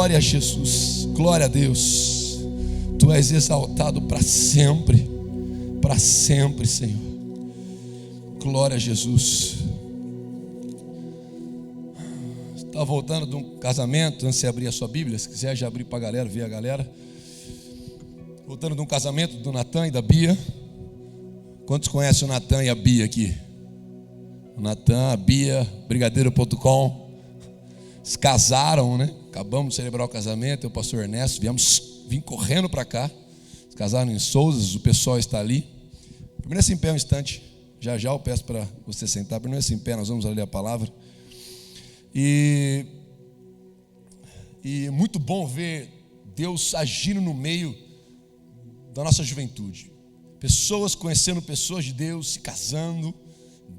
Glória a Jesus, glória a Deus. Tu és exaltado para sempre, Senhor. Glória a Jesus. Está voltando de um casamento, antes de abrir a sua Bíblia, se quiser já abrir para a galera, ver a galera. Voltando de um casamento do Natan e da Bia. Quantos conhecem o Natan e a Bia aqui? O Natan, a Bia, brigadeiro.com. Se casaram, né? Acabamos de celebrar o casamento, eu e o pastor Ernesto vim correndo para cá. Se casaram em Souzas, o pessoal está ali. Permaneça em pé um instante. Já eu peço para você sentar. Permaneça em pé, nós vamos ler a palavra. E muito bom ver Deus agindo no meio da nossa juventude. Pessoas conhecendo pessoas de Deus, se casando,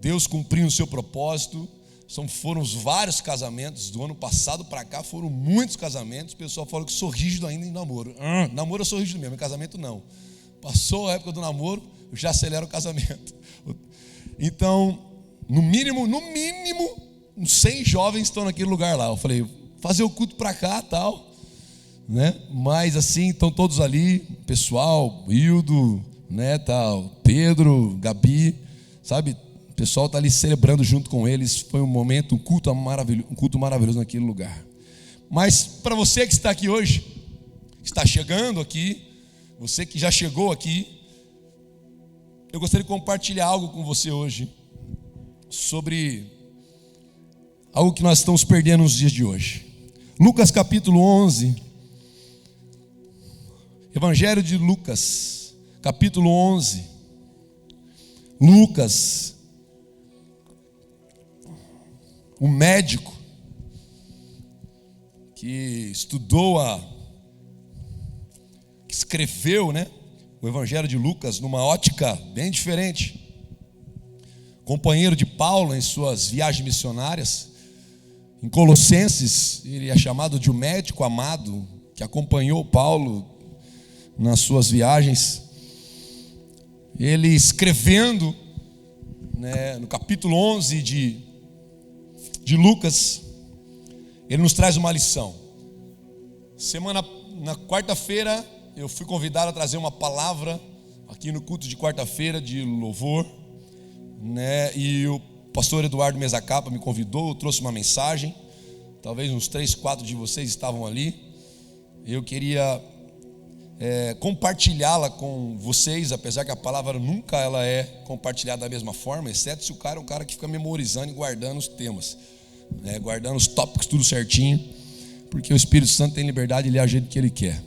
Deus cumprindo o seu propósito. Foram os vários casamentos do ano passado para cá, foram muitos casamentos. O pessoal fala que sou rígido ainda em namoro. Namoro eu sou rígido mesmo, em casamento não. Passou a época do namoro, eu já acelero o casamento. Então, no mínimo, uns 100 jovens estão naquele lugar lá. Eu falei, fazer o culto para cá, tal, né? Mas assim, estão todos ali, pessoal, Hildo, né, tal, Pedro, Gabi, sabe? O pessoal está ali celebrando junto com eles. Foi um momento, um culto maravilhoso naquele lugar. Mas para você que está aqui hoje, que está chegando aqui, você que já chegou aqui, eu gostaria de compartilhar algo com você hoje sobre algo que nós estamos perdendo nos dias de hoje. Lucas capítulo 11, Evangelho de Lucas, capítulo 11. Lucas, o médico que que escreveu, né, o Evangelho de Lucas numa ótica bem diferente. Companheiro de Paulo em suas viagens missionárias. Em Colossenses, ele é chamado de um médico amado que acompanhou Paulo nas suas viagens. Ele escrevendo, né, no capítulo 11 de Lucas, ele nos traz uma lição. Na quarta-feira, eu fui convidado a trazer uma palavra aqui no culto de quarta-feira de louvor, né? E o pastor Eduardo Mezacapa me convidou, eu trouxe uma mensagem. Talvez uns 3, 4 de vocês estavam ali. Eu queria compartilhá-la com vocês, apesar que a palavra nunca ela é compartilhada da mesma forma, exceto se o cara é um cara que fica memorizando e guardando os temas, né? Guardando os tópicos tudo certinho, porque o Espírito Santo tem liberdade, ele age do jeito que ele quer.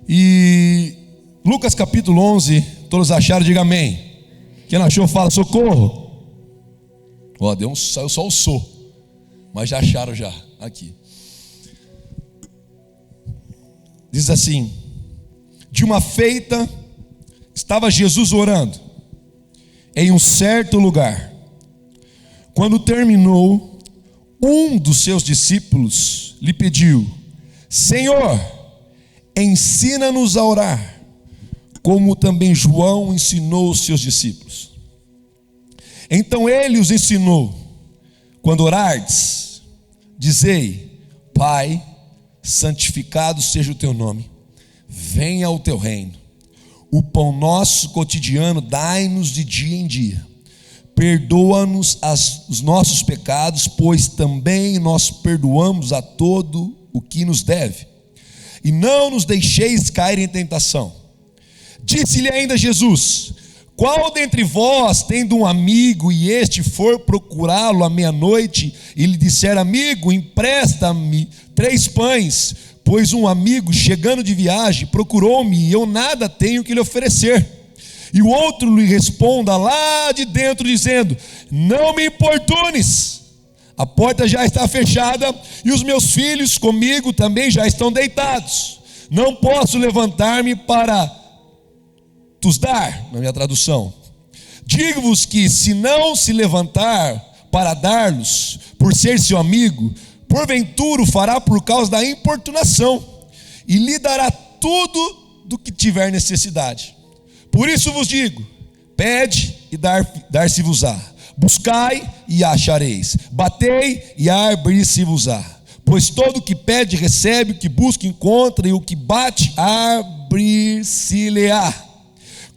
E Lucas capítulo 11, todos acharam, diga amém. Quem não achou, fala socorro. Saiu só o sou, mas já acharam já, aqui. Diz assim: de uma feita, estava Jesus orando em um certo lugar. Quando terminou, um dos seus discípulos lhe pediu: Senhor, ensina-nos a orar, como também João ensinou os seus discípulos. Então ele os ensinou: quando orardes, dizei: Pai, santificado seja o teu nome, venha o teu reino. O pão nosso cotidiano dai-nos de dia em dia. Perdoa-nos os nossos pecados, pois também nós perdoamos a todo o que nos deve. E não nos deixeis cair em tentação. Disse-lhe ainda Jesus: qual dentre vós, tendo um amigo, e este for procurá-lo à meia-noite, e lhe disser: amigo, empresta-me 3 pães, pois um amigo, chegando de viagem, procurou-me, e eu nada tenho que lhe oferecer. E o outro lhe responda lá de dentro, dizendo: não me importunes, a porta já está fechada, e os meus filhos comigo também já estão deitados. Não posso levantar-me para tus dar, na minha tradução. Digo-vos que, se não se levantar para dar-los, por ser seu amigo, porventura o fará por causa da importunação, e lhe dará tudo do que tiver necessidade. Por isso vos digo: pede e dar-se-vos-á, buscai e achareis, batei e abrir-se-vos-á. Pois todo o que pede recebe, o que busca encontra, e o que bate abrir-se-lhe-á.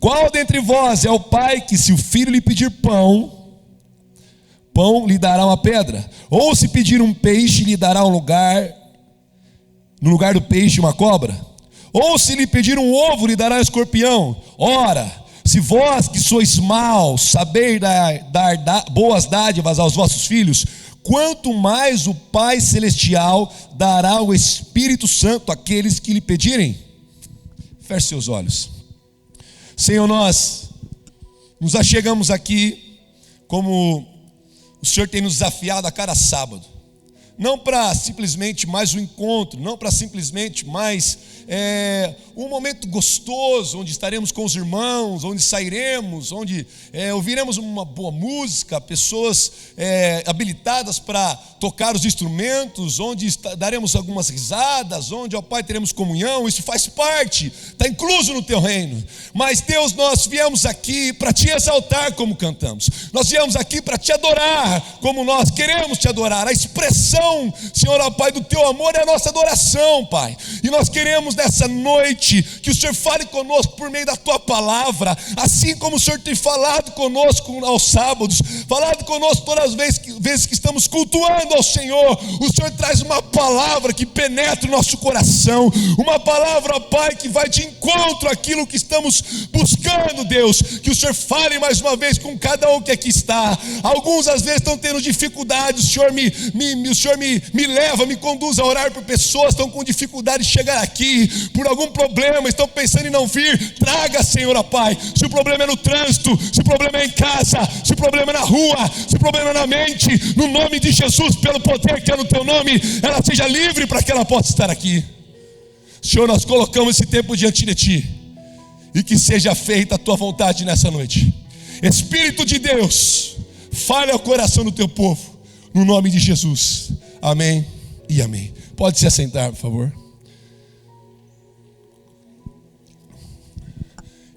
Qual dentre vós é o pai que, se o filho lhe pedir pão lhe dará uma pedra? Ou se pedir um peixe, lhe dará no lugar do peixe uma cobra? Ou se lhe pedir um ovo, lhe dará um escorpião? Ora, se vós que sois maus, sabeis dar boas dádivas aos vossos filhos, quanto mais o Pai Celestial dará o Espírito Santo àqueles que lhe pedirem? Feche seus olhos. Senhor, nós nos achegamos aqui como o Senhor tem nos desafiado a cada sábado, não para simplesmente mais um encontro, não para simplesmente mais um momento gostoso, onde estaremos com os irmãos, onde sairemos, onde ouviremos uma boa música, pessoas habilitadas para tocar os instrumentos, onde daremos algumas risadas, onde, ó Pai, teremos comunhão. Isso faz parte, está incluso no Teu reino. Mas Deus, nós viemos aqui para Te exaltar como cantamos, nós viemos aqui para Te adorar como nós queremos Te adorar. A expressão, Senhor, ó Pai, do Teu amor é a nossa adoração, Pai, e nós queremos nessa noite que o Senhor fale conosco por meio da Tua palavra, assim como o Senhor tem falado conosco aos sábados, falado conosco todas as vezes que estamos cultuando ao Senhor. O Senhor traz uma palavra que penetra o nosso coração, uma palavra, ó Pai, que vai de encontro àquilo que estamos buscando, Deus. Que o Senhor fale mais uma vez com cada um que aqui está. Alguns às vezes estão tendo dificuldade, o Senhor me leva, me conduz a orar por pessoas que estão com dificuldade de chegar aqui, por algum problema, estão pensando em não vir. Traga, Senhor, ó Pai. Se o problema é no trânsito, se o problema é em casa, se o problema é na rua, se o problema é na mente, no nome de Jesus, pelo poder que é no Teu nome, ela seja livre para que ela possa estar aqui. Senhor, nós colocamos esse tempo diante de Ti, e que seja feita a Tua vontade nessa noite. Espírito de Deus, fale ao coração do Teu povo, no nome de Jesus. Amém e amém. Pode se assentar, por favor.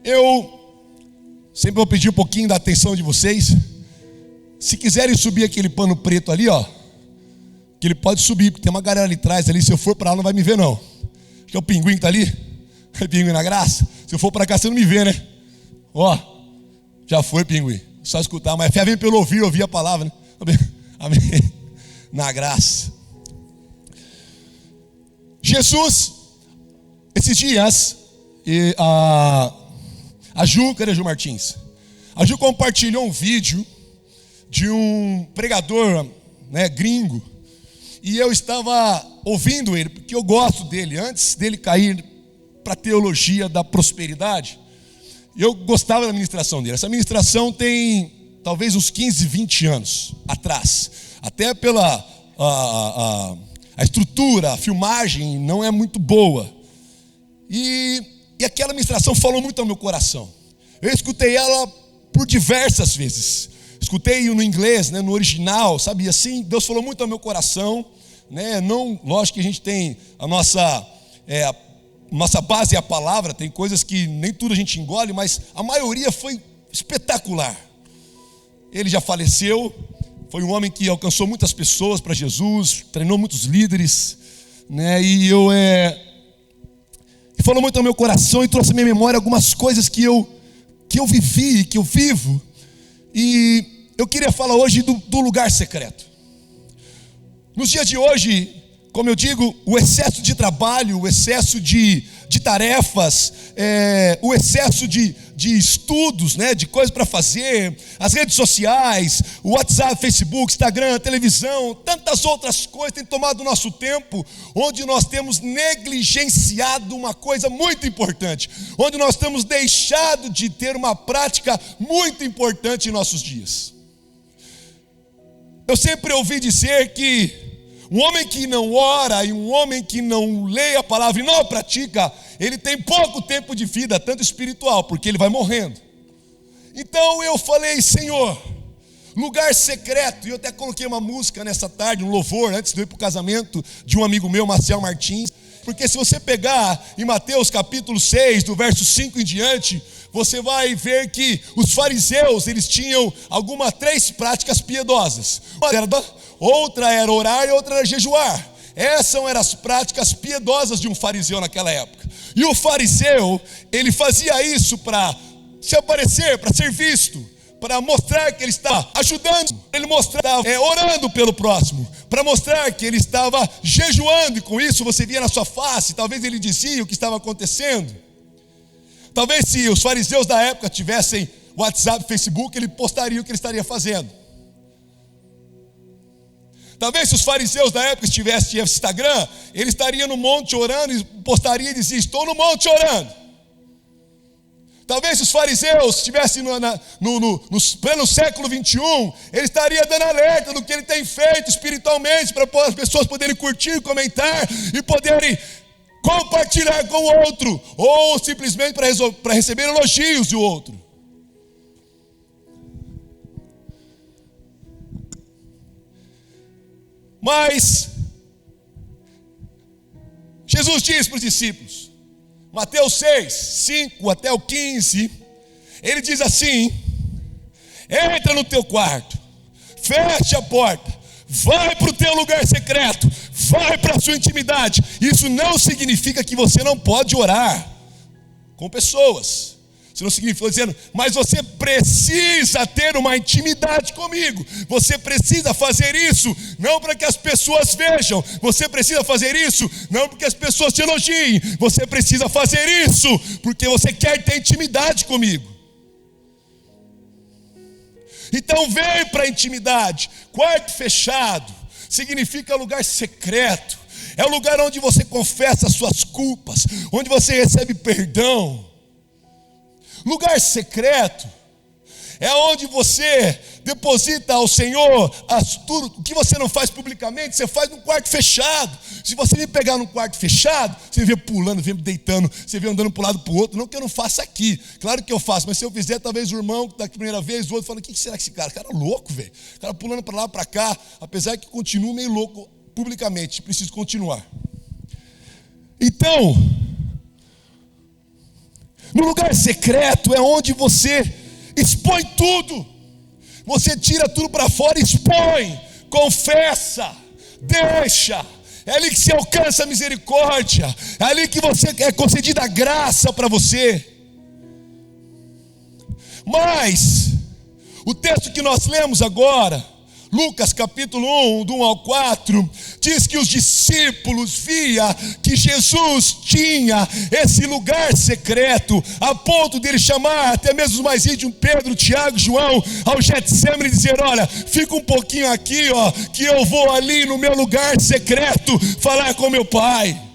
Eu sempre vou pedir um pouquinho da atenção de vocês. Se quiserem subir aquele pano preto ali, ó, que ele pode subir, porque tem uma galera ali atrás ali. Se eu for para lá não vai me ver não. Acho que é o pinguim que está ali. É pinguim na graça. Se eu for para cá você não me vê, né? Ó, já foi, pinguim. Só escutar, mas a fé vem pelo ouvir a palavra, né? Amém. Na graça. Jesus, esses dias, a Ju, cadê a Ju Martins? A Ju compartilhou um vídeo de um pregador, gringo, e eu estava ouvindo ele, porque eu gosto dele. Antes dele cair para a teologia da prosperidade, eu gostava da ministração dele. Essa ministração tem talvez uns 15, 20 anos atrás, até pela a estrutura, a filmagem não é muito boa, e aquela ministração falou muito ao meu coração. Eu escutei ela por diversas vezes. Escutei no inglês, no original, sabe? E assim, Deus falou muito ao meu coração, Não, lógico que a gente tem a nossa base é a palavra, tem coisas que nem tudo a gente engole, mas a maioria foi espetacular. Ele já faleceu, foi um homem que alcançou muitas pessoas para Jesus, treinou muitos líderes, E falou muito ao meu coração e trouxe à minha memória algumas coisas que eu vivi, que eu vivo. E eu queria falar hoje do lugar secreto. Nos dias de hoje, como eu digo, o excesso de trabalho, o excesso de tarefas, o excesso de estudos, de coisas para fazer, as redes sociais, o WhatsApp, Facebook, Instagram, televisão, tantas outras coisas têm tomado o nosso tempo, onde nós temos negligenciado uma coisa muito importante, onde nós temos deixado de ter uma prática muito importante em nossos dias. Eu sempre ouvi dizer que um homem que não ora e um homem que não lê a palavra e não a pratica, ele tem pouco tempo de vida, tanto espiritual, porque ele vai morrendo. Então eu falei, Senhor, lugar secreto, e eu até coloquei uma música nessa tarde, um louvor, antes de eu ir para o casamento de um amigo meu, Marcel Martins, porque se você pegar em Mateus capítulo 6, do verso 5 em diante, você vai ver que os fariseus, eles tinham três práticas piedosas. Outra era orar e outra era jejuar. Essas eram as práticas piedosas de um fariseu naquela época. E o fariseu, ele fazia isso para se aparecer, para ser visto, para mostrar que ele estava ajudando, ele mostrava, orando pelo próximo, para mostrar que ele estava jejuando, e com isso você via na sua face, talvez ele dizia o que estava acontecendo. Talvez se os fariseus da época tivessem WhatsApp, Facebook, ele postaria o que ele estaria fazendo. Talvez se os fariseus da época tivessem Instagram, ele estaria no monte orando e postaria e dizia: estou no monte orando. Talvez se os fariseus estivessem no pleno século 21, ele estaria dando alerta do que ele tem feito espiritualmente, para as pessoas poderem curtir, comentar e poderem compartilhar com o outro, ou simplesmente para receber elogios do outro. Mas Jesus diz para os discípulos, Mateus 6, 5 até o 15, ele diz assim: entra no teu quarto, fecha a porta, vai para o teu lugar secreto, vai para a sua intimidade. Isso não significa que você não pode orar com pessoas. Isso não significa dizendo, mas você precisa ter uma intimidade comigo. Você precisa fazer isso, não para que as pessoas vejam. Você precisa fazer isso, não porque as pessoas te elogiem. Você precisa fazer isso, porque você quer ter intimidade comigo. Então vem para a intimidade. Quarto fechado significa lugar secreto. É o lugar onde você confessa as suas culpas, onde você recebe perdão. Lugar secreto é onde você deposita ao Senhor tudo o que você não faz publicamente, você faz num quarto fechado. Se você me pegar num quarto fechado, você vê pulando, vê deitando, você vê andando para um lado para o outro. Não que eu não faça aqui, claro que eu faço, mas se eu fizer, talvez o irmão da primeira vez, o outro fala: o que será que esse cara? Cara louco, velho. O cara pulando para lá, para cá, apesar que continua meio louco publicamente, preciso continuar. Então, no lugar secreto é onde você expõe tudo. Você tira tudo para fora e expõe, confessa, deixa. É ali que se alcança a misericórdia. É ali que você é concedida a graça para você. Mas o texto que nós lemos agora, Lucas capítulo 1, do 1 ao 4, diz que os discípulos viam que Jesus tinha esse lugar secreto, a ponto de ele chamar até mesmo os mais íntimos, Pedro, Tiago, João, ao Getsemane e dizer: olha, fica um pouquinho aqui, que eu vou ali no meu lugar secreto falar com meu Pai.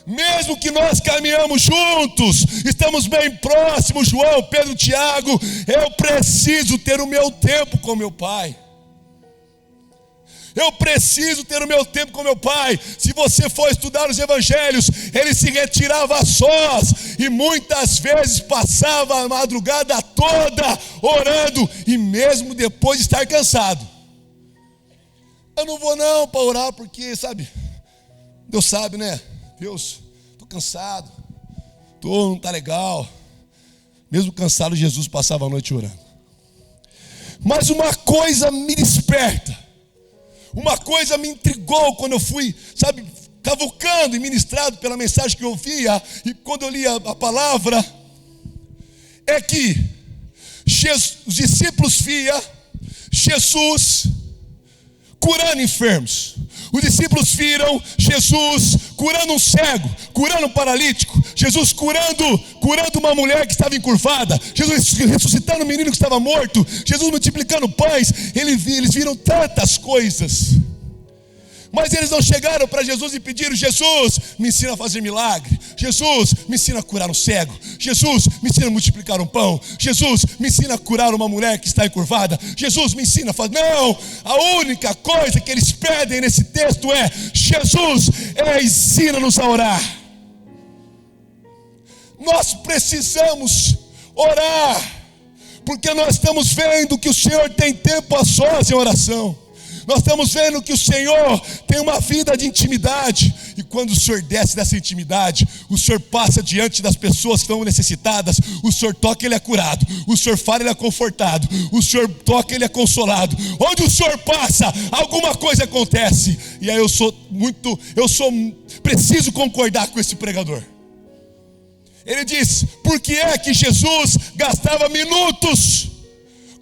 Mesmo que nós caminhamos juntos, estamos bem próximos, João, Pedro, Tiago, eu preciso ter o meu tempo com meu Pai. Eu preciso ter o meu tempo com meu Pai. Se você for estudar os evangelhos, ele se retirava a sós e muitas vezes passava a madrugada toda orando, e mesmo depois de estar cansado. Eu não vou não para orar, porque sabe, Deus sabe, né? Deus, estou cansado, não está legal. Mesmo cansado, Jesus passava a noite orando. Mas uma coisa me desperta, uma coisa me intrigou quando eu fui, sabe, cavucando e ministrado pela mensagem que eu ouvia, e quando eu li a palavra, é que os discípulos viam Jesus curando enfermos. Os discípulos viram Jesus curando um cego, curando um paralítico, Jesus curando uma mulher que estava encurvada, Jesus ressuscitando um menino que estava morto, Jesus multiplicando pães. Eles viram tantas coisas. Mas eles não chegaram para Jesus e pediram: Jesus, me ensina a fazer milagre. Jesus, me ensina a curar um cego. Jesus, me ensina a multiplicar um pão. Jesus, me ensina a curar uma mulher que está encurvada. Jesus, me ensina a fazer... Não, a única coisa que eles pedem nesse texto é: Jesus, ensina-nos a orar. Nós precisamos orar, porque nós estamos vendo que o Senhor tem tempo a sós em oração. Nós estamos vendo que o Senhor tem uma vida de intimidade. E quando o Senhor desce dessa intimidade, o Senhor passa diante das pessoas que estão necessitadas. O Senhor toca, ele é curado. O Senhor fala, ele é confortado. O Senhor toca, ele é consolado. Onde o Senhor passa, alguma coisa acontece. E aí preciso concordar com esse pregador. Ele diz: por que é que Jesus gastava minutos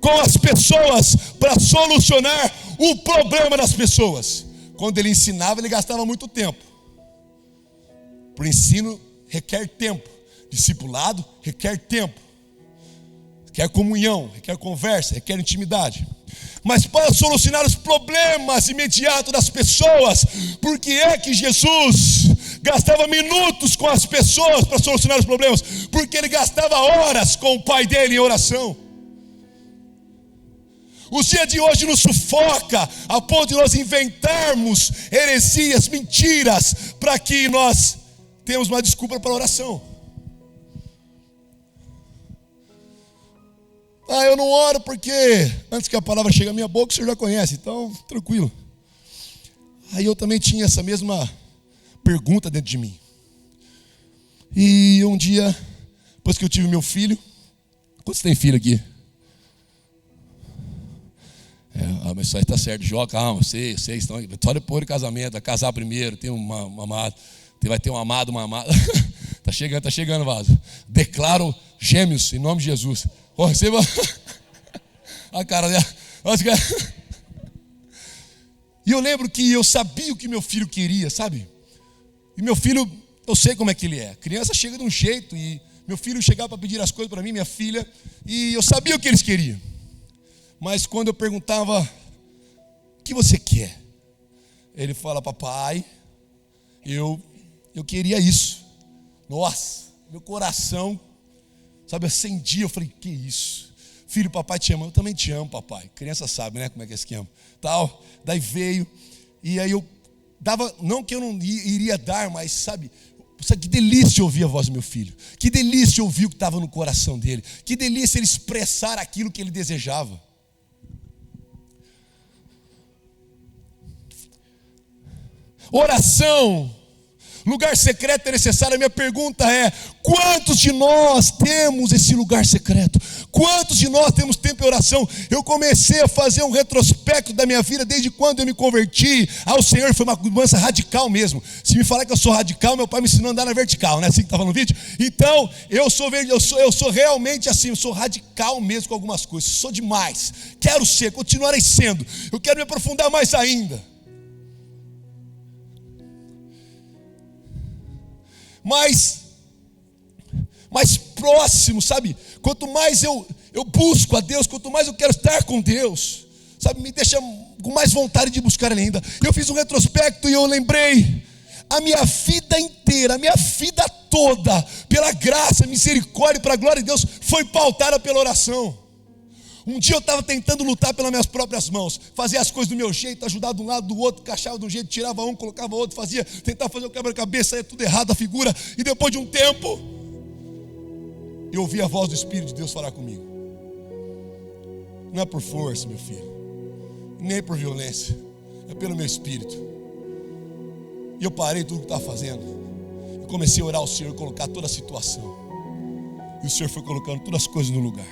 com as pessoas para solucionar o problema das pessoas? Quando ele ensinava, ele gastava muito tempo. Para o ensino requer tempo. Discipulado requer tempo. Requer comunhão, requer conversa, requer intimidade. Mas para solucionar os problemas imediatos das pessoas, por que é que Jesus gastava minutos com as pessoas para solucionar os problemas? Porque ele gastava horas com o Pai dele em oração. Os dias de hoje nos sufoca a ponto de nós inventarmos heresias, mentiras, para que nós tenhamos uma desculpa para a oração. Eu não oro porque antes que a palavra chegue à minha boca, o senhor já conhece, então tranquilo. Aí eu também tinha essa mesma pergunta dentro de mim. E um dia, depois que eu tive meu filho, quantos tem filho aqui? Mas só está certo, Jó, calma, sei, estão, só depois do casamento, vai casar primeiro, tem uma amada, vai ter um amado, uma amada. Tá chegando, vaso. Declaro gêmeos em nome de Jesus. Receba a cara dela. E eu lembro que eu sabia o que meu filho queria, sabe? E meu filho, eu sei como é que ele é. A criança chega de um jeito e meu filho chegava para pedir as coisas para mim, minha filha, e eu sabia o que eles queriam. Mas quando eu perguntava: o que você quer? Ele fala: papai, eu queria isso. Nossa, meu coração, sabe, acendia. Eu falei: que isso? Filho, papai te ama. Eu também te amo, papai. Criança sabe, né, como é que é esse esquema. Tal. Daí veio, e aí eu dava, não que eu não iria dar, mas sabe, que delícia ouvir a voz do meu filho. Que delícia ouvir o que estava no coração dele. Que delícia ele expressar aquilo que ele desejava. Oração, lugar secreto é necessário. A minha pergunta é: quantos de nós temos esse lugar secreto? Quantos de nós temos tempo em oração? Eu comecei a fazer um retrospecto da minha vida desde quando eu me converti ao Senhor. Foi uma mudança radical mesmo. Se me falar que eu sou radical, meu pai me ensinou a andar na vertical, né? Assim que estava no vídeo. Então, eu sou realmente assim, eu sou radical mesmo com algumas coisas. Sou demais. Quero ser, continuarei sendo. Eu quero me aprofundar mais ainda. Mais próximo, sabe? Quanto mais eu busco a Deus, quanto mais eu quero estar com Deus, sabe? Me deixa com mais vontade de buscar Ele ainda. Eu fiz um retrospecto e eu lembrei: a minha vida inteira, a minha vida toda, pela graça, misericórdia e para a glória de Deus, foi pautada pela oração. Um dia eu estava tentando lutar pelas minhas próprias mãos, fazer as coisas do meu jeito, ajudar de um lado, do outro, encaixava de um jeito, tirava um, colocava outro, tentava fazer o quebra-cabeça, saía tudo errado a figura. E depois de um tempo, eu ouvi a voz do Espírito de Deus falar comigo: não é por força, meu filho, nem por violência, é pelo meu Espírito. E eu parei tudo que estava fazendo e comecei a orar ao Senhor, colocar toda a situação. E o Senhor foi colocando todas as coisas no lugar.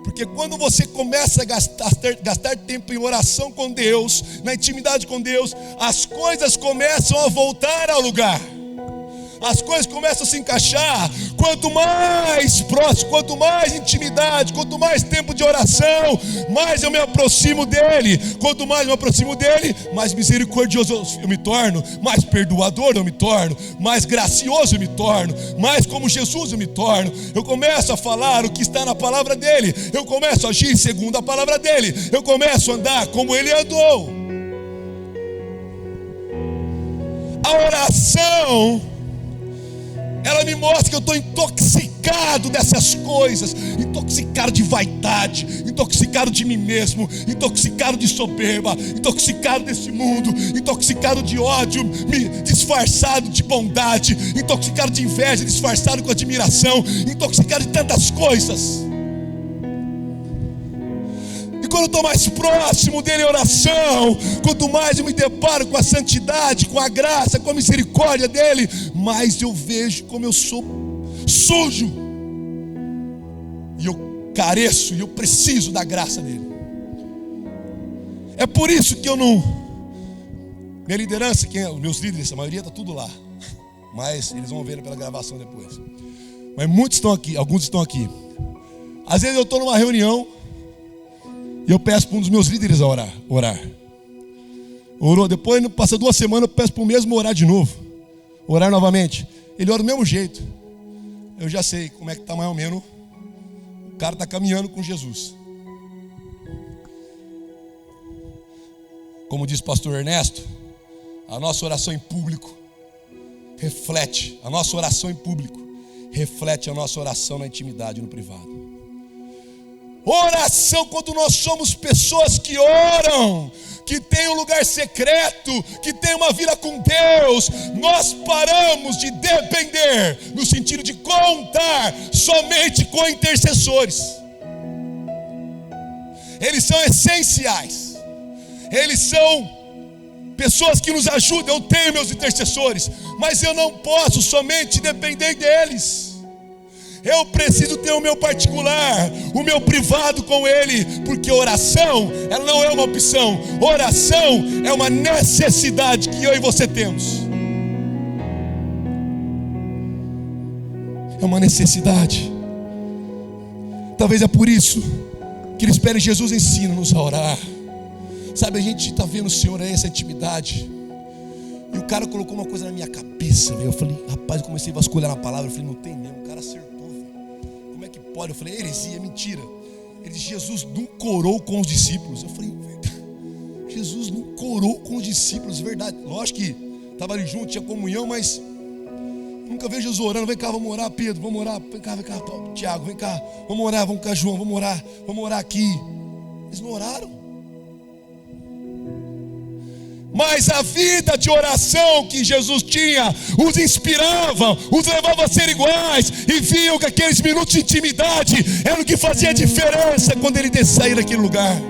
Porque quando você começa a gastar tempo em oração com Deus, na intimidade com Deus, as coisas começam a voltar ao lugar. As coisas começam a se encaixar. Quanto mais próximo, quanto mais intimidade, quanto mais tempo de oração, mais eu me aproximo dele. Quanto mais eu me aproximo dele, mais misericordioso eu me torno, mais perdoador eu me torno, mais gracioso eu me torno, mais como Jesus eu me torno. Eu começo a falar o que está na palavra dele, eu começo a agir segundo a palavra dele, eu começo a andar como ele andou. A oração, ela me mostra que eu estou intoxicado dessas coisas, intoxicado de vaidade, intoxicado de mim mesmo, intoxicado de soberba, intoxicado desse mundo, intoxicado de ódio, disfarçado de bondade, intoxicado de inveja, disfarçado com admiração, intoxicado de tantas coisas. E quando eu estou mais próximo dele em oração, quanto mais eu me deparo com a santidade, com a graça, com a misericórdia dele, mais eu vejo como eu sou sujo. E eu careço, e eu preciso da graça dele. É por isso que eu não Minha liderança, os meus líderes, a maioria está tudo lá. Mas eles vão ver pela gravação depois. Mas muitos estão aqui, alguns estão aqui. Às vezes eu estou numa reunião e eu peço para um dos meus líderes a orar. Orou, depois passa 2 semanas, eu peço para o mesmo orar de novo. Orar novamente. Ele ora do mesmo jeito. Eu já sei como é que está mais ou menos. O cara está caminhando com Jesus. Como diz o pastor Ernesto, a nossa oração em público reflete, a nossa oração em público reflete a nossa oração na intimidade, no privado. Oração, quando nós somos pessoas que oram, que tem um lugar secreto, que tem uma vida com Deus, nós paramos de depender, no sentido de contar somente com intercessores. Eles são essenciais, eles são pessoas que nos ajudam. Eu tenho meus intercessores, mas eu não posso somente depender deles. Eu preciso ter o meu particular, o meu privado com Ele, porque oração, ela não é uma opção. Oração é uma necessidade que eu e você temos. É uma necessidade. Talvez é por isso que eles pedem: Jesus, ensina-nos a orar. Sabe, a gente está vendo o Senhor aí, essa intimidade. E o cara colocou uma coisa na minha cabeça, velho. Eu falei, rapaz, eu comecei a vasculhar na palavra. Eu falei, não tem mesmo, o cara acertou. Como é que pode? Eu falei, heresia, mentira. Ele disse, Jesus não corou com os discípulos. Eu falei, Jesus não corou com os discípulos, verdade. Lógico que estava ali junto, tinha comunhão, mas nunca vejo Jesus orando. Vem cá, vamos orar, Pedro, vamos orar. Vem cá, Tiago, vem cá, vamos cá, João, vamos orar aqui. Eles não oraram. Mas a vida de oração que Jesus tinha os inspirava, os levava a ser iguais, e viam que aqueles minutos de intimidade eram o que fazia a diferença quando ele saía daquele lugar.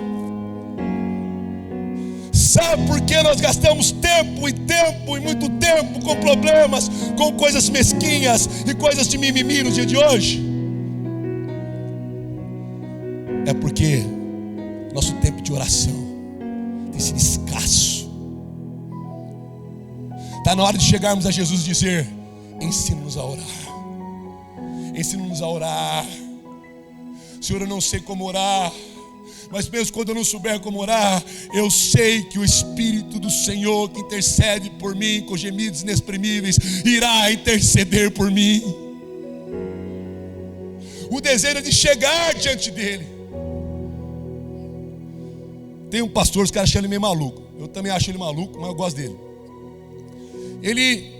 Sabe por que nós gastamos tempo e muito tempo com problemas, com coisas mesquinhas e coisas de mimimi no dia de hoje? É porque nosso tempo de oração tem sido escasso. Está na hora de chegarmos a Jesus e dizer: ensina-nos a orar. Ensina-nos a orar. Senhor, eu não sei como orar, mas mesmo quando eu não souber como orar, eu sei que o Espírito do Senhor, que intercede por mim com gemidos inexprimíveis, irá interceder por mim. O desejo é de chegar diante dele. Tem um pastor, os caras acham ele meio maluco. Eu também acho ele maluco, mas eu gosto dele. Ele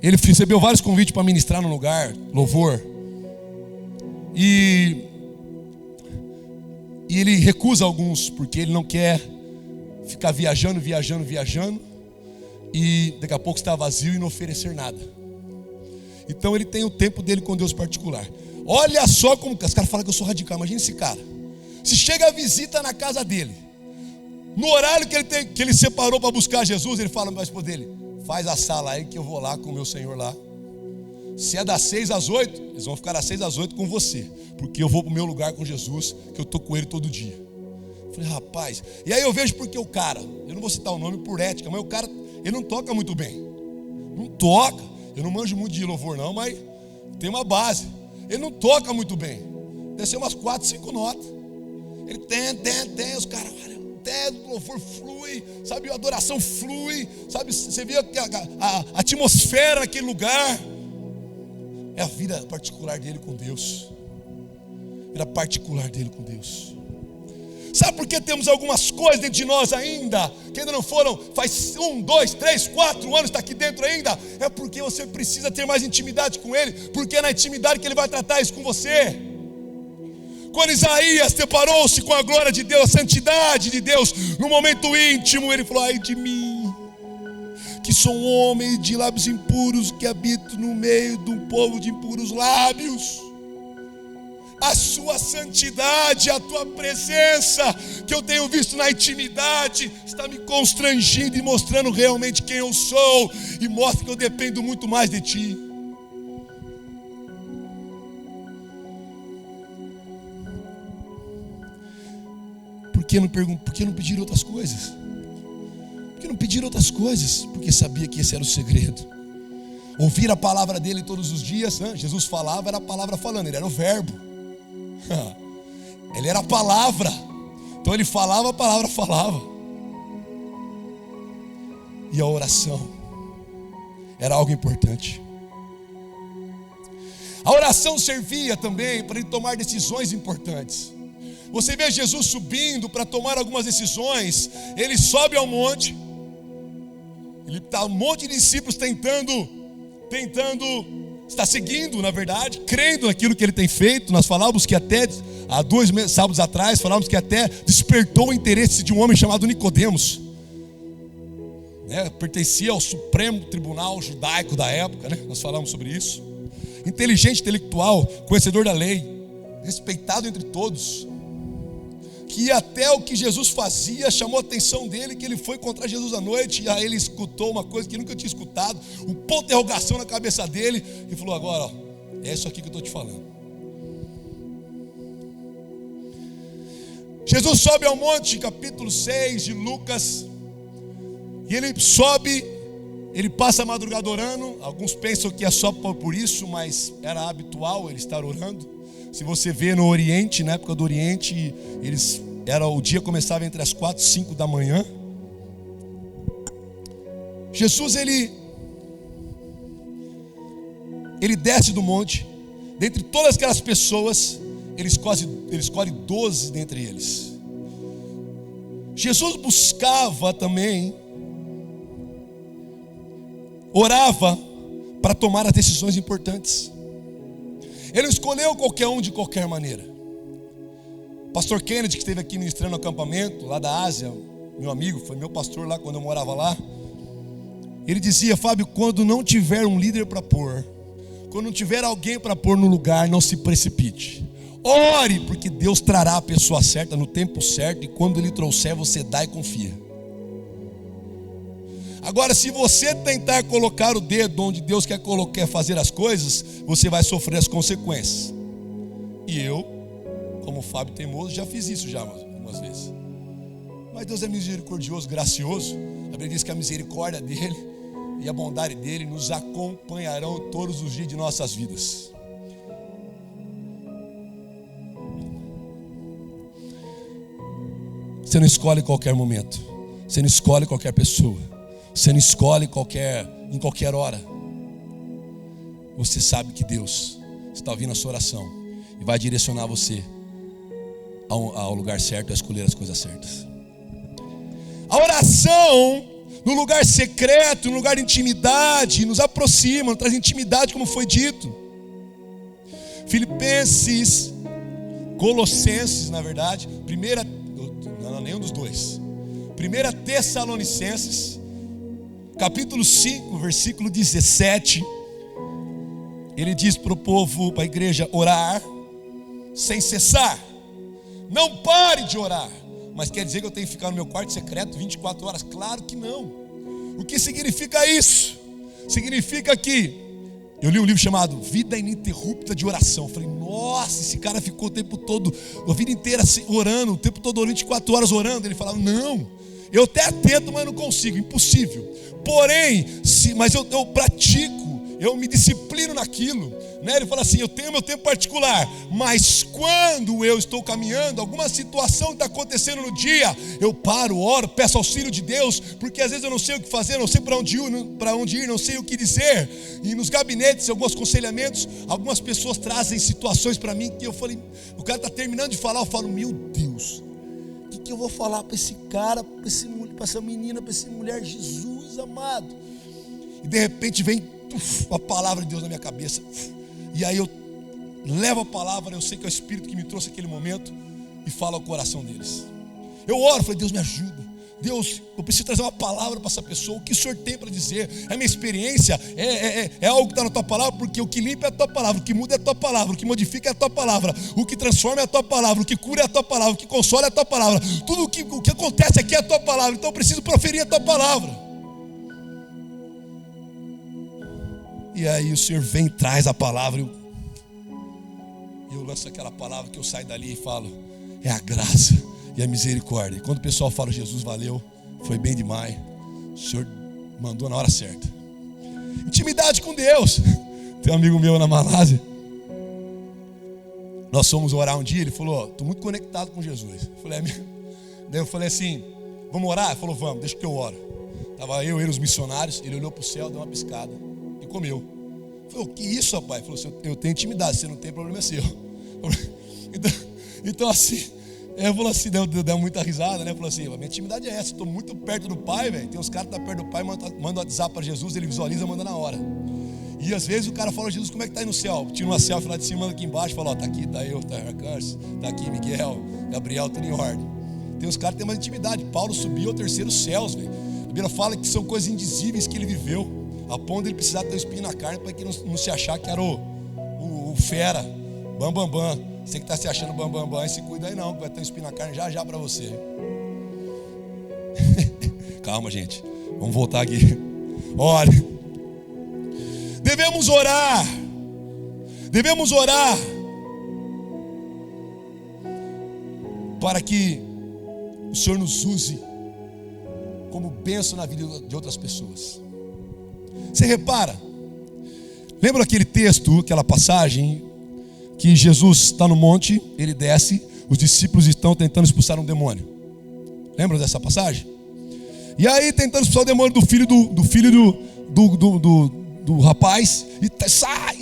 recebeu vários convites para ministrar no lugar, louvor. E ele recusa alguns, porque ele não quer ficar viajando. E daqui a pouco está vazio e não oferecer nada. Então ele tem o tempo dele com Deus particular. Olha só como os caras falam que eu sou radical. Imagina esse cara. Se chega a visita na casa dele, no horário que ele separou para buscar Jesus, ele fala para a esposa dele: faz a sala aí que eu vou lá com o meu Senhor lá. Se é das 6 às 8, eles vão ficar das 6 às 8 com você, porque eu vou para o meu lugar com Jesus, que eu estou com ele todo dia. Eu falei, rapaz, e aí eu vejo porque o cara, eu não vou citar o nome por ética, mas o cara, ele não toca muito bem. Não toca, eu não manjo muito de louvor não, mas tem uma base. Ele não toca muito bem, deve ser umas 4, 5 notas. Ele tem, os caras, o louvor flui, sabe, a adoração flui, sabe, você vê a atmosfera naquele lugar. É a vida particular dele com Deus. Vida particular dele com Deus. Sabe por que temos algumas coisas dentro de nós ainda, que ainda não foram, faz 1, 2, 3, 4 anos está aqui dentro ainda? É porque você precisa ter mais intimidade com ele, porque é na intimidade que ele vai tratar isso com você. Quando Isaías deparou-se com a glória de Deus, a santidade de Deus, no momento íntimo, ele falou: ai de mim, que sou um homem de lábios impuros, que habito no meio de um povo de impuros lábios. A sua santidade, a tua presença, que eu tenho visto na intimidade, está me constrangindo e mostrando realmente quem eu sou, e mostra que eu dependo muito mais de ti. Por que não pedir outras coisas? Porque não pediram outras coisas, porque sabia que esse era o segredo. Ouvir a palavra dele todos os dias, né? Jesus falava, era a palavra falando, ele era o verbo. Ele era a palavra. Então ele falava, a palavra falava. E a oração era algo importante. A oração servia também para ele tomar decisões importantes. Você vê Jesus subindo para tomar algumas decisões. Ele sobe ao monte. Ele está um monte de discípulos tentando, está seguindo, na verdade, crendo naquilo que ele tem feito. Nós falávamos que até há 2 sábados atrás, falávamos que até despertou o interesse de um homem chamado Nicodemos, pertencia ao Supremo Tribunal Judaico da época, né? Nós falamos sobre isso. Inteligente, intelectual, conhecedor da lei, respeitado entre todos, que até o que Jesus fazia chamou a atenção dele, que ele foi encontrar Jesus à noite, e aí ele escutou uma coisa que ele nunca tinha escutado, um ponto de interrogação na cabeça dele, e falou: agora, ó, é isso aqui que eu estou te falando. Jesus sobe ao monte, capítulo 6 de Lucas, e ele sobe, ele passa a madrugada orando. Alguns pensam que é só por isso, mas era habitual ele estar orando. Se você vê no Oriente, na época do Oriente, o dia começava entre as 4 e 5 da manhã. Jesus, ele desce do monte. Dentre todas aquelas pessoas, ele escolhe 12 dentre eles. Jesus buscava também, orava para tomar as decisões importantes. Ele não escolheu qualquer um de qualquer maneira. Pastor Kennedy, que esteve aqui ministrando no acampamento lá da Ásia, meu amigo, foi meu pastor lá quando eu morava lá. Ele dizia: Fábio, quando não tiver um líder para pôr, quando não tiver alguém para pôr no lugar, não se precipite. Ore, porque Deus trará a pessoa certa no tempo certo, e quando Ele trouxer, você dá e confia. Agora, se você tentar colocar o dedo onde Deus quer fazer as coisas, você vai sofrer as consequências. E eu, como Fábio teimoso, já fiz isso já algumas vezes. Mas Deus é misericordioso, gracioso. A Bíblia diz que a misericórdia dele e a bondade dele nos acompanharão todos os dias de nossas vidas. Você não escolhe qualquer momento, você não escolhe qualquer pessoa, você não escolhe em qualquer hora. Você sabe que Deus está ouvindo a sua oração e vai direcionar você ao lugar certo, a escolher as coisas certas. A oração no lugar secreto, no lugar de intimidade, nos aproxima, nos traz intimidade, como foi dito. Filipenses, Colossenses, na verdade, nenhum dos dois. 1 Tessalonicenses, capítulo 5, versículo 17. Ele diz para o povo, para a igreja, orar sem cessar. Não pare de orar. Mas quer dizer que eu tenho que ficar no meu quarto secreto 24 horas? Claro que não. O que significa isso? Significa que eu li um livro chamado Vida Ininterrupta de Oração. Eu falei: nossa, esse cara ficou o tempo todo, a vida inteira orando, o tempo todo, 24 horas orando. Ele falava: não, eu até tento, mas não consigo, impossível. Porém, mas eu pratico, eu me disciplino naquilo, né? Ele fala assim: eu tenho meu tempo particular, mas quando eu estou caminhando, alguma situação está acontecendo no dia, eu paro, oro, peço auxílio de Deus, porque às vezes eu não sei o que fazer, não sei para onde ir, não sei o que dizer. E nos gabinetes, alguns aconselhamentos, algumas pessoas trazem situações para mim que eu falei, o cara está terminando de falar, eu falo: meu Deus, o que eu vou falar para esse cara, para essa menina, para essa mulher? Jesus amado. E de repente vem a palavra de Deus na minha cabeça, e aí eu levo a palavra, eu sei que é o Espírito que me trouxe aquele momento, e falo ao coração deles. Eu oro, falei: Deus me ajuda, Deus, eu preciso trazer uma palavra para essa pessoa. O que o Senhor tem para dizer? É minha experiência, é algo que está na tua palavra, porque o que limpa é a tua palavra, o que muda é a tua palavra, o que modifica é a tua palavra, o que transforma é a tua palavra, o que cura é a tua palavra, o que consola é a tua palavra, tudo o que acontece aqui é a tua palavra, então eu preciso proferir a tua palavra. E aí o Senhor vem e traz a palavra, eu lanço aquela palavra, que eu saio dali e falo: é a graça e a misericórdia. E quando o pessoal fala: Jesus, valeu, foi bem demais, O Senhor mandou na hora certa. Intimidade com Deus. Tem um amigo meu na Malásia. Nós fomos orar um dia, ele falou, estou muito conectado com Jesus. Eu falei, daí eu falei assim, vamos orar? Ele falou, vamos, deixa que eu oro. Estava eu e os missionários, ele olhou para o céu, deu uma piscada e comeu. Eu falei, o que isso, rapaz? Ele falou, eu tenho intimidade, você não tem, problema é seu. Então assim, eu falou assim, deu muita risada, né? Falou assim, a minha intimidade é essa, estou muito perto do Pai, velho. Tem uns caras que estão perto do Pai, manda um WhatsApp para Jesus, ele visualiza, manda na hora. E às vezes o cara fala, Jesus, como é que tá aí no céu? Tira uma selfie lá de cima, manda aqui embaixo, fala, ó, tá aqui, tá eu, tá Arcanjo, tá aqui Miguel, Gabriel, tudo em ordem. Tem uns caras que têm mais intimidade. Paulo subiu ao terceiro céus, velho. A Bíblia fala que são coisas indizíveis que ele viveu, a ponto de ele precisar ter um espinho na carne para que não se achar que era o fera, bam. Você que está se achando bam, se cuida aí não, que vai ter um espinho na carne já para você. Calma, gente, vamos voltar aqui. Olha, devemos orar para que o Senhor nos use como bênção na vida de outras pessoas. Você repara, lembra aquele texto, aquela passagem que Jesus está no monte, ele desce, os discípulos estão tentando expulsar um demônio. Lembra dessa passagem? E aí tentando expulsar o demônio do filho do rapaz, e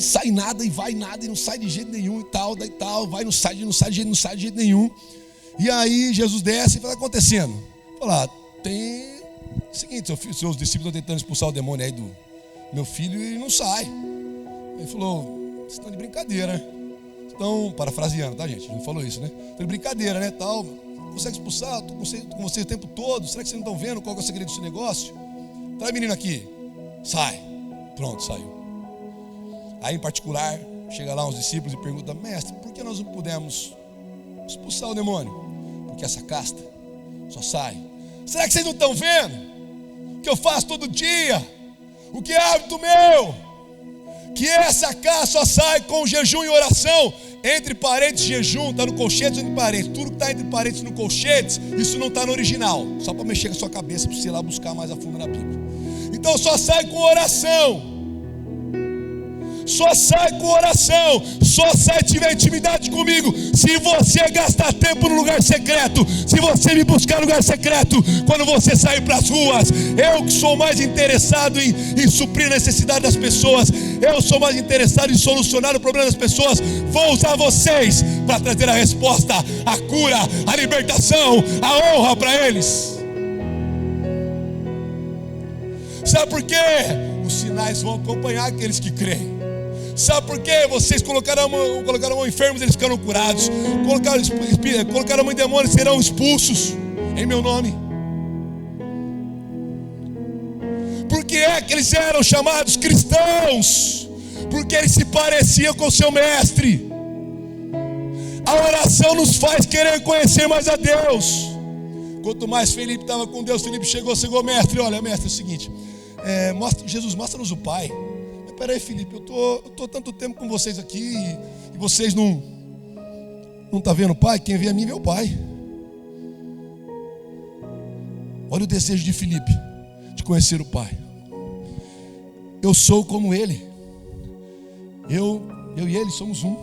sai nada, e vai nada, e não sai de jeito nenhum, e tal, vai, não sai de jeito nenhum. E aí Jesus desce e fala, acontecendo? Fala, tem o seguinte, seus discípulos estão tentando expulsar o demônio aí do meu filho e não sai. Ele falou, vocês estão de brincadeira, né? Estão parafraseando, tá, gente? Não falou isso, né? Estão de brincadeira, né? Tal, consegue expulsar? Estou com vocês o tempo todo. Será que vocês não estão vendo qual é o segredo desse negócio? Traz menino aqui, sai. Pronto, saiu. Aí em particular, chega lá uns discípulos e pergunta, mestre, por que nós não pudemos expulsar o demônio? Porque essa casta só sai. Será que vocês não estão vendo o que eu faço todo dia? O que é hábito meu? Que essa casta só sai com jejum e oração. Entre parênteses, jejum, está no colchete entre parênteses. Tudo que está entre parênteses no colchete, isso não está no original. Só para mexer com a sua cabeça, para você ir lá buscar mais a fundo na Bíblia. Então só sai com oração. Só sai com oração. Só sai se tiver intimidade comigo. Se você gastar tempo no lugar secreto, se você me buscar no lugar secreto, quando você sair para as ruas, eu que sou mais interessado em suprir a necessidade das pessoas, eu sou mais interessado em solucionar o problema das pessoas, vou usar vocês para trazer a resposta, a cura, a libertação, a honra para eles. Sabe por quê? Os sinais vão acompanhar aqueles que creem. Sabe por quê? Vocês colocaram a mão em enfermos, eles ficaram curados. Colocaram a mão em demônios, serão expulsos em meu nome. Por que é que eles eram chamados cristãos? Porque eles se pareciam com o seu mestre. A oração nos faz querer conhecer mais a Deus. Quanto mais Felipe estava com Deus, Felipe chegou, mestre, olha, mestre, é o seguinte, Jesus, mostra-nos o Pai. Peraí, Felipe, eu tô tanto tempo com vocês aqui e vocês não estão vendo o Pai? Quem vê a mim vê o Pai. Olha o desejo de Felipe de conhecer o Pai. Eu sou como Ele. Eu e Ele somos um.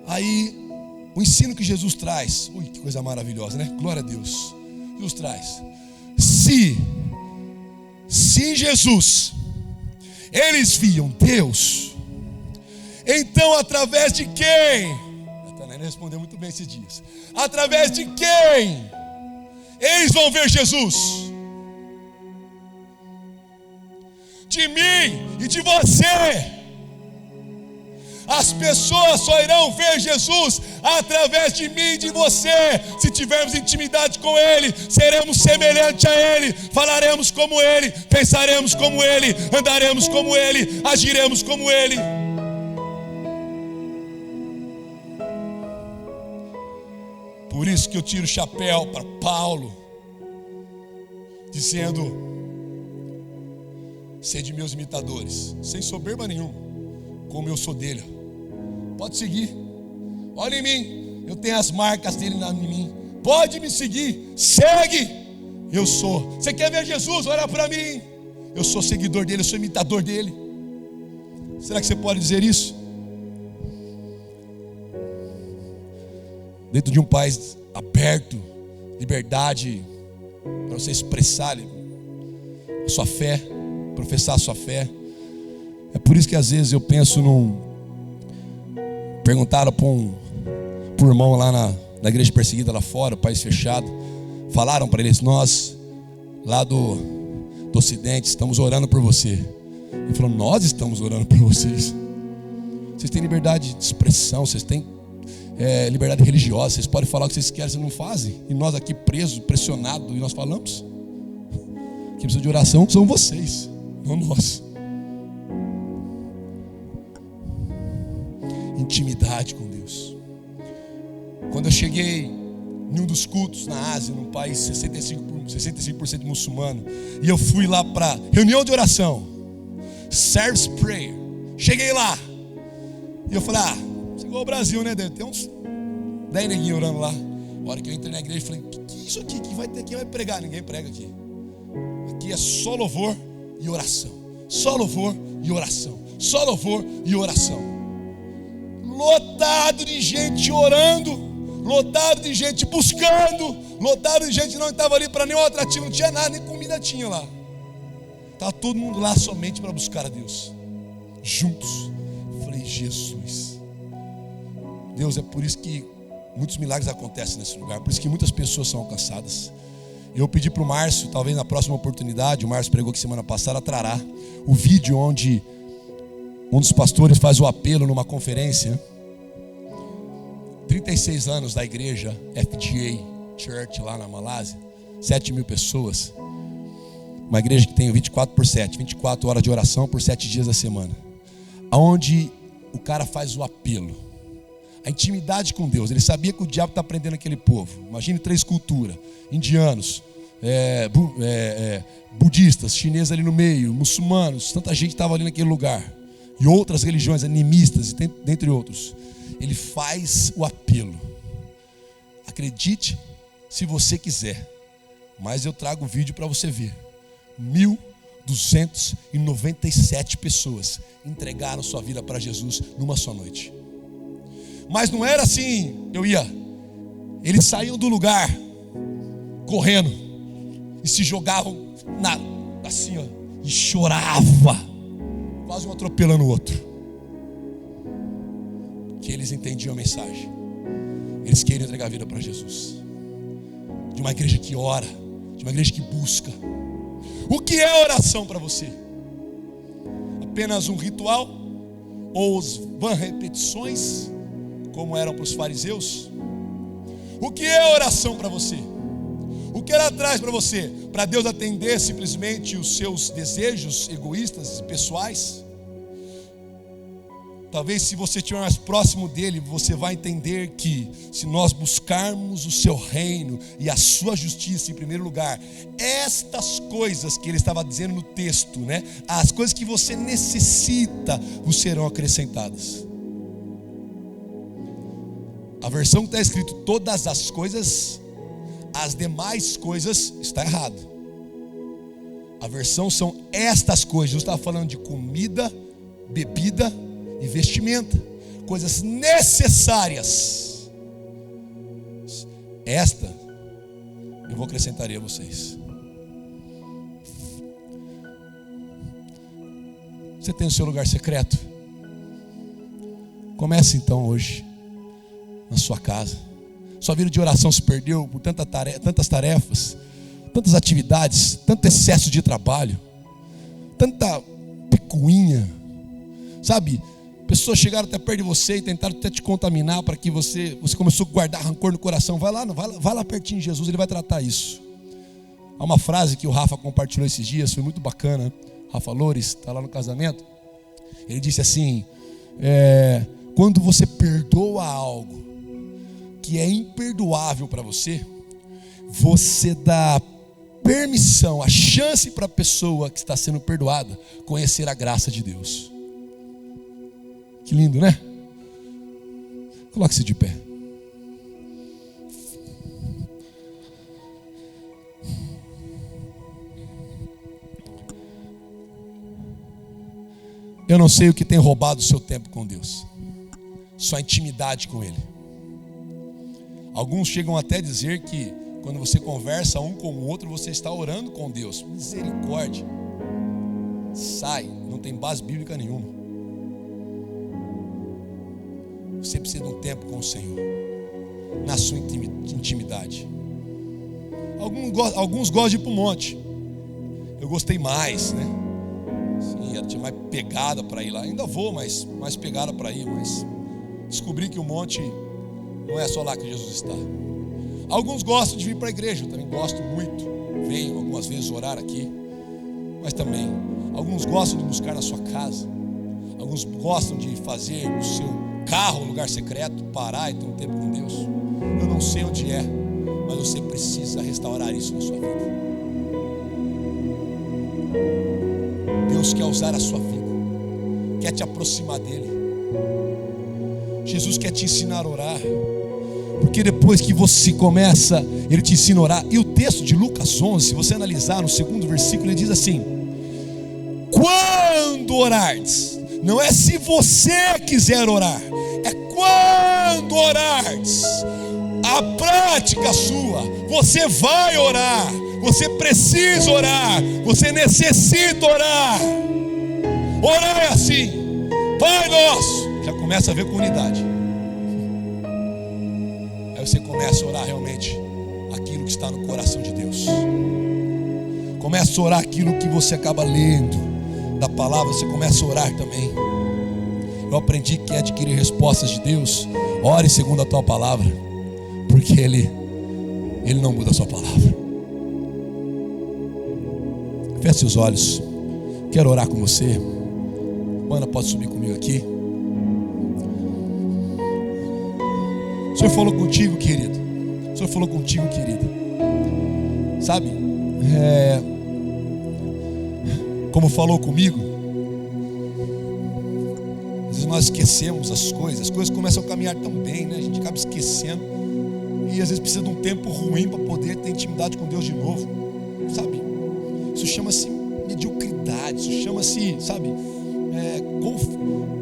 Aí, o ensino que Jesus traz, ui, que coisa maravilhosa, né? Glória a Deus. Jesus traz. Se em Jesus eles viam Deus, então através de quem? A Tanaína respondeu muito bem esses dias. Através de quem eles vão ver Jesus? De mim e de você. As pessoas só irão ver Jesus através de mim e de você. Se tivermos intimidade com Ele, seremos semelhantes a Ele, falaremos como Ele, pensaremos como Ele, andaremos como Ele, agiremos como Ele. Por isso que eu tiro o chapéu para Paulo, dizendo: sede meus imitadores, sem soberba nenhuma, como eu sou dele. Pode seguir, olha em mim, eu tenho as marcas dele em mim. Pode me seguir, segue. Eu sou. Você quer ver Jesus? Olha para mim. Eu sou seguidor dele, eu sou imitador dele. Será que você pode dizer isso? Dentro de um país aberto, liberdade para você expressar a sua fé, professar a sua fé. É por isso que às vezes eu penso perguntaram para um irmão lá na igreja perseguida lá fora, país fechado. Falaram para eles: nós lá do Ocidente estamos orando por você. Ele falou: nós estamos orando por vocês. Vocês têm liberdade de expressão, vocês têm liberdade religiosa, vocês podem falar o que vocês querem, vocês não fazem. E nós aqui presos, pressionados, e nós falamos. Quem precisa de oração são vocês, não nós. Intimidade com Deus. Quando eu cheguei em um dos cultos na Ásia, num país 65% muçulmano, e eu fui lá para reunião de oração, service prayer. Cheguei lá e eu falei: chegou ao Brasil, né? Deve ter uns 10 neguinhos orando lá. A hora que eu entrei na igreja, eu falei: que é isso aqui? Quem vai pregar? Ninguém prega aqui. Aqui é só louvor e oração. Só louvor e oração. Só louvor e oração. Lotado de gente orando, lotado de gente buscando, lotado de gente que não estava ali para nenhum atrativo, não tinha nada, nem comida tinha lá. Estava todo mundo lá somente para buscar a Deus, juntos. Eu falei: Jesus, Deus, é por isso que muitos milagres acontecem nesse lugar, por isso que muitas pessoas são alcançadas. Eu pedi para o Márcio, talvez na próxima oportunidade, o Márcio pregou aqui semana passada, trará o vídeo onde um dos pastores faz o apelo numa conferência. 36 anos da igreja FGA Church lá na Malásia, 7.000 pessoas. Uma igreja que tem 24/7, 24 horas de oração por 7 dias da semana. Onde o cara faz o apelo, a intimidade com Deus. Ele sabia que o diabo está prendendo aquele povo. Imagine 3 culturas: indianos, budistas, chineses ali no meio, muçulmanos, tanta gente estava ali naquele lugar. E outras religiões animistas, dentre outros. Ele faz o apelo. Acredite se você quiser, mas eu trago o vídeo para você ver. 1.297 pessoas entregaram sua vida para Jesus numa só noite. Mas não era assim, eles saíam do lugar correndo e se jogavam assim, ó, e chorava, quase um atropelando o outro. Que eles entendiam a mensagem. Eles queriam entregar a vida para Jesus. De uma igreja que ora, de uma igreja que busca. O que é oração para você? Apenas um ritual? Ou os vãs repetições, como eram para os fariseus? O que é oração para você? O que ela traz para você? Para Deus atender simplesmente os seus desejos egoístas e pessoais? Talvez se você estiver mais próximo dele, você vai entender que se nós buscarmos o seu reino e a sua justiça em primeiro lugar, estas coisas que ele estava dizendo no texto, né? As coisas que você necessita, vos serão acrescentadas. A versão que está escrito todas as coisas, as demais coisas, está errado. A versão são estas coisas. Jesus estava falando de comida, bebida e vestimenta, coisas necessárias. Esta eu vou acrescentar a vocês. Você tem o seu lugar secreto? Comece então hoje na sua casa. Sua vida de oração se perdeu por tantas tarefas, tantas atividades, tanto excesso de trabalho, tanta picuinha, sabe? Pessoas chegaram até perto de você e tentaram até te contaminar para que você começou a guardar rancor no coração. Vai lá pertinho de Jesus, ele vai tratar isso. Há uma frase que o Rafa compartilhou esses dias, foi muito bacana. Rafa Loures, está lá no casamento. Ele disse assim: quando você perdoa algo que é imperdoável para você, você dá permissão, a chance para a pessoa que está sendo perdoada conhecer a graça de Deus. Que lindo, né? Coloque-se de pé. Eu não sei o que tem roubado o seu tempo com Deus, sua intimidade com Ele. Alguns chegam até a dizer que quando você conversa um com o outro, você está orando com Deus. Misericórdia. Sai, não tem base bíblica nenhuma. Você precisa de um tempo com o Senhor, na sua intimidade. Alguns gostam de ir para o monte. Eu gostei mais, né? Sim, tinha mais pegada para ir lá. Ainda vou, mas mais pegada para ir. Mas descobri que o monte não é só lá que Jesus está. Alguns gostam de vir para a igreja. Eu também gosto muito. Venho algumas vezes orar aqui. Mas também, alguns gostam de buscar na sua casa. Alguns gostam de fazer o seu carro um lugar secreto, parar e ter um tempo com Deus. Eu não sei onde é, mas você precisa restaurar isso na sua vida. Deus quer usar a sua vida, quer te aproximar dEle. Jesus quer te ensinar a orar, porque depois que você começa, Ele te ensina a orar. E o texto de Lucas 11, se você analisar no segundo versículo, ele diz assim: quando orardes, não é se você quiser orar, é quando orardes. A prática sua, você vai orar, você precisa orar, você necessita orar. Orar é assim: Pai Nosso, já começa a ver com unidade. Aí você começa a orar realmente aquilo que está no coração de Deus. Começa a orar aquilo que você acaba lendo da palavra, você começa a orar também. Eu aprendi que adquirir respostas de Deus, ore segundo a tua palavra, porque Ele não muda a sua palavra. Feche os olhos, quero orar com você. Ana, pode subir comigo aqui. O Senhor falou contigo, querido. O Senhor falou contigo, querida. Sabe, como falou comigo, às vezes nós esquecemos as coisas começam a caminhar tão bem, né? A gente acaba esquecendo, e às vezes precisa de um tempo ruim para poder ter intimidade com Deus de novo, sabe? Isso chama-se mediocridade, isso chama-se, sabe,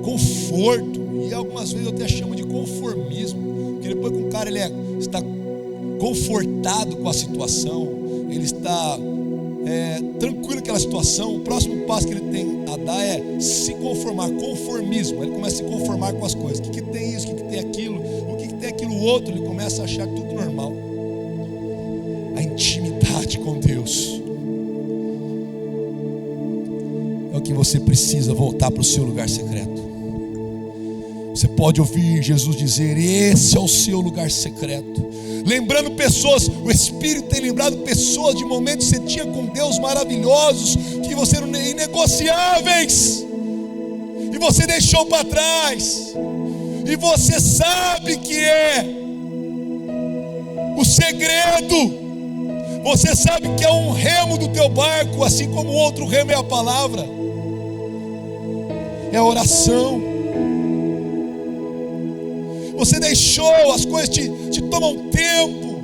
conforto, e algumas vezes eu até chamo de conformismo, porque depois que o cara está confortado com a situação, ele está tranquilo naquela situação, o próximo passo que ele tem a dar é se conformar, conformismo. Ele começa a se conformar com as coisas. O que tem isso, o que tem aquilo, o que tem aquilo outro, ele começa a achar tudo normal. A intimidade com Deus é o que você precisa, voltar para o seu lugar secreto. Você pode ouvir Jesus dizer: esse é o seu lugar secreto. Lembrando pessoas, o Espírito tem lembrado pessoas de momentos que você tinha com Deus maravilhosos, que você eram inegociáveis, e você deixou para trás, e você sabe que é o segredo, você sabe que é um remo do teu barco, assim como o outro remo é a palavra, é a oração. Você deixou, as coisas te tomam tempo,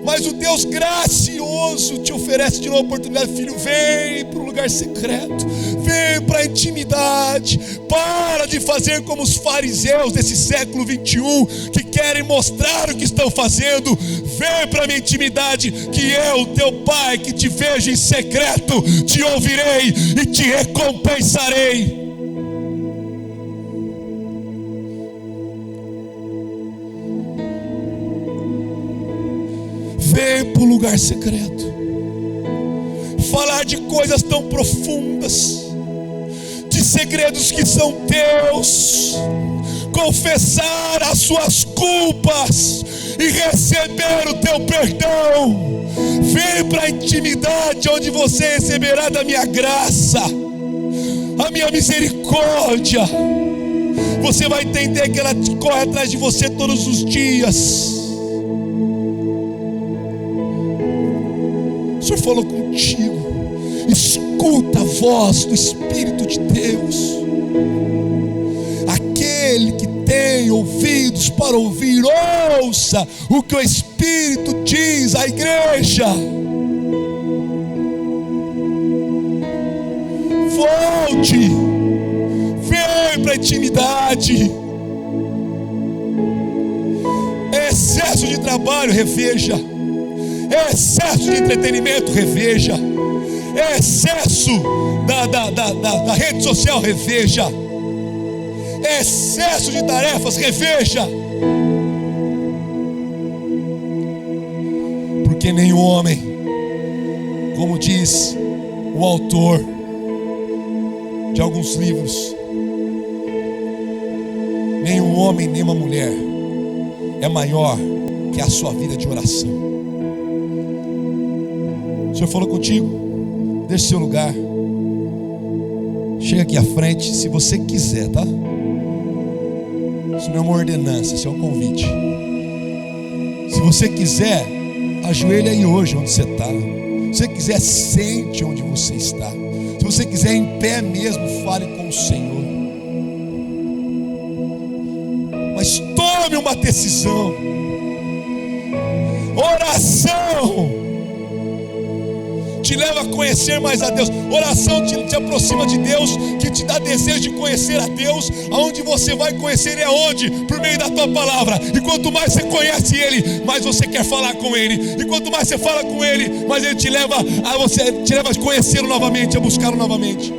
mas o Deus gracioso te oferece de novo a oportunidade. Filho, vem para o lugar secreto, vem para a intimidade. Para de fazer como os fariseus desse século 21, que querem mostrar o que estão fazendo. Vem para a minha intimidade, que eu, teu Pai, que te vejo em secreto, te ouvirei e te recompensarei. Vem para o lugar secreto, falar de coisas tão profundas, de segredos que são teus, confessar as suas culpas e receber o teu perdão. Vem para a intimidade, onde você receberá da minha graça, a minha misericórdia. Você vai entender que ela corre atrás de você todos os dias. O Senhor falou contigo, escuta a voz do Espírito de Deus. Aquele que tem ouvidos para ouvir, ouça o que o Espírito diz à igreja. Volte para a intimidade. É excesso de trabalho, reveja. É excesso de entretenimento, reveja. É excesso da rede social, reveja. É excesso de tarefas, reveja. Porque nenhum homem, como diz o autor de alguns livros, nenhum homem nem uma mulher é maior que a sua vida de oração. O Senhor falou contigo? Deixe seu lugar. Chega aqui à frente, se você quiser, tá? Isso não é uma ordenança, isso é um convite. Se você quiser, ajoelha aí hoje onde você está. Se você quiser, sente onde você está. Se você quiser, em pé mesmo, fale com o Senhor. Mas tome uma decisão. Oração te leva a conhecer mais a Deus. Oração te aproxima de Deus, que te dá desejo de conhecer a Deus. Aonde você vai conhecer é onde? Por meio da tua palavra. E quanto mais você conhece Ele, mais você quer falar com Ele. E quanto mais você fala com Ele, mais Ele te leva a conhecê-lo novamente, a buscá-lo novamente.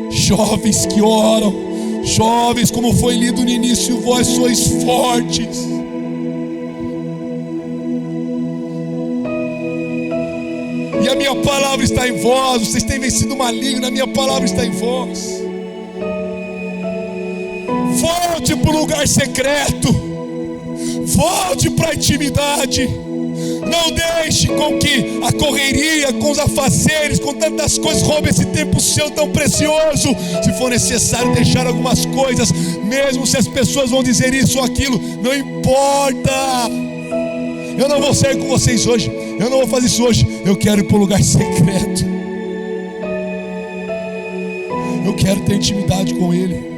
Jovens que oram, jovens, como foi lido no início, vós sois fortes. E a minha palavra está em vós. Vocês têm vencido o maligno, a minha palavra está em vós. Volte para o lugar secreto. Volte para a intimidade. Não deixe com que a correria, com os afazeres, com tantas coisas roube esse tempo seu tão precioso. Se for necessário deixar algumas coisas, mesmo se as pessoas vão dizer isso ou aquilo, não importa. Eu não vou sair com vocês hoje, eu não vou fazer isso hoje. Eu quero ir para o lugar secreto. Eu quero ter intimidade com Ele.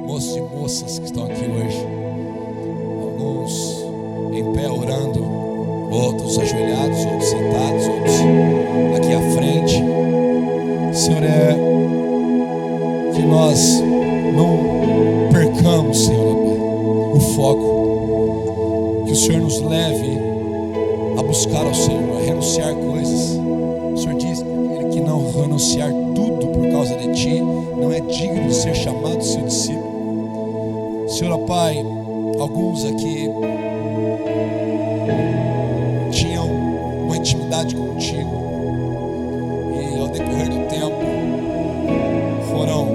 Moços e moças que estão aqui hoje, alguns em pé orando, outros ajoelhados, outros sentados, outros aqui à frente. Senhor, que nós não percamos, Senhor, o foco, que o Senhor nos leve a buscar ao Senhor, a renunciar coisas. O Senhor diz que aquele que não renunciar tudo por causa de Ti não é digno de ser chamado seu discípulo. Senhor, Pai, alguns aqui tinham uma intimidade contigo e ao decorrer do tempo foram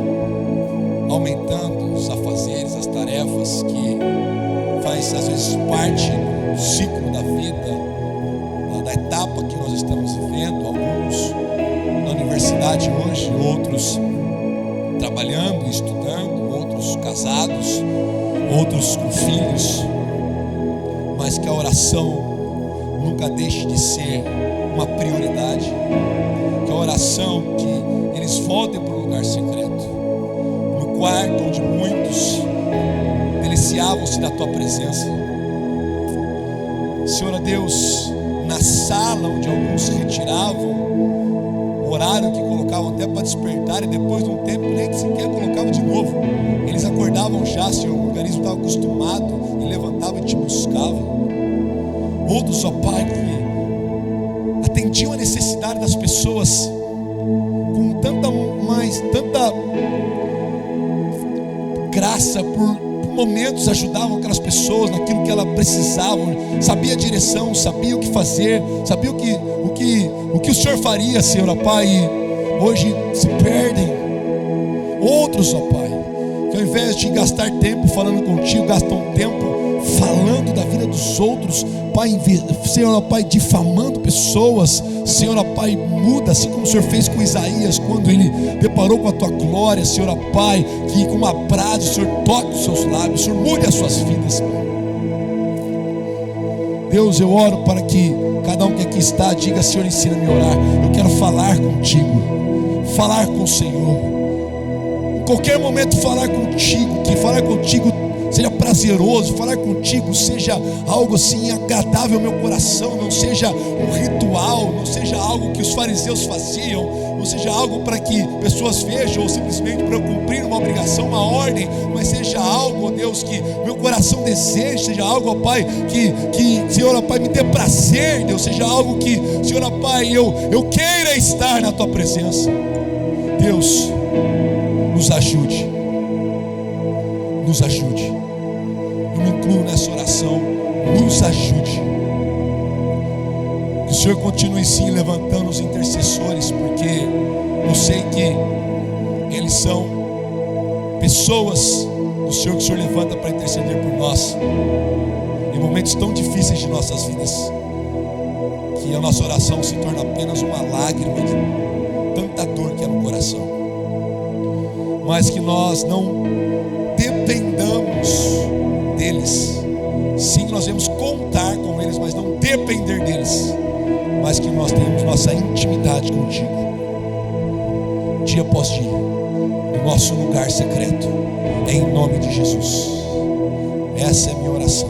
aumentando os afazeres, as tarefas que faz às vezes parte do ciclo da vida, da etapa que nós estamos vivendo. Alguns na universidade hoje, outros trabalhando, estudando, outros casados, outros com filhos, mas que a oração nunca deixe de ser uma prioridade. Que a oração, que eles voltem para o lugar secreto, no quarto onde muitos deliciavam-se da tua presença. Senhor Deus, na sala onde alguns se retiravam, o horário que colocavam até para despertar, e depois de um tempo nem sequer colocavam de novo. Eles acordavam já, Senhor, o organismo estava acostumado e levantava e te buscava. Outros, ó Pai, que atendiam a necessidade das pessoas com tanta graça, por momentos ajudavam aquelas pessoas naquilo que elas precisavam, sabia a direção, sabia o que fazer, sabia o que o Senhor faria, Senhor, ó Pai, e hoje se perdem. Outros, ó Pai, que ao invés de gastar tempo falando contigo, gastam tempo falando da vida dos outros, Pai, Senhor, ó Pai, difamando pessoas. Senhor, ó Pai, muda, assim como o Senhor fez com Isaías, quando ele deparou com a tua glória, Senhor, ó Pai, que com uma brasa o Senhor toque os seus lábios, o Senhor mude as suas vidas, Pai. Deus, eu oro para que cada um que aqui está diga: Senhor, ensina-me a orar. Eu quero falar contigo, falar com o Senhor, em qualquer momento falar contigo, que falar contigo seja prazeroso, falar contigo seja algo assim agradável ao meu coração, não seja um ritual, não seja algo que os fariseus faziam, não seja algo para que pessoas vejam, ou simplesmente para eu cumprir uma obrigação, uma ordem, mas seja algo, ó Deus, que meu coração deseja, seja algo, ó Pai, que Senhor, ó Pai, me dê prazer, Deus, seja algo que, Senhor, ó Pai, eu queira estar na tua presença. Deus, nos ajude, nos ajude. Eu me incluo nessa oração, nos ajude. Que o Senhor continue sim levantando os intercessores, porque eu sei que eles são pessoas do Senhor, que o Senhor levanta para interceder por nós em momentos tão difíceis de nossas vidas, que a nossa oração se torna apenas uma lágrima de tanta dor que é no coração, mas que nós não dependamos deles. Sim, nós devemos contar com eles, mas não depender deles, mas que nós tenhamos nossa intimidade contigo, dia após dia, no nosso lugar secreto, em nome de Jesus. Essa é a minha oração.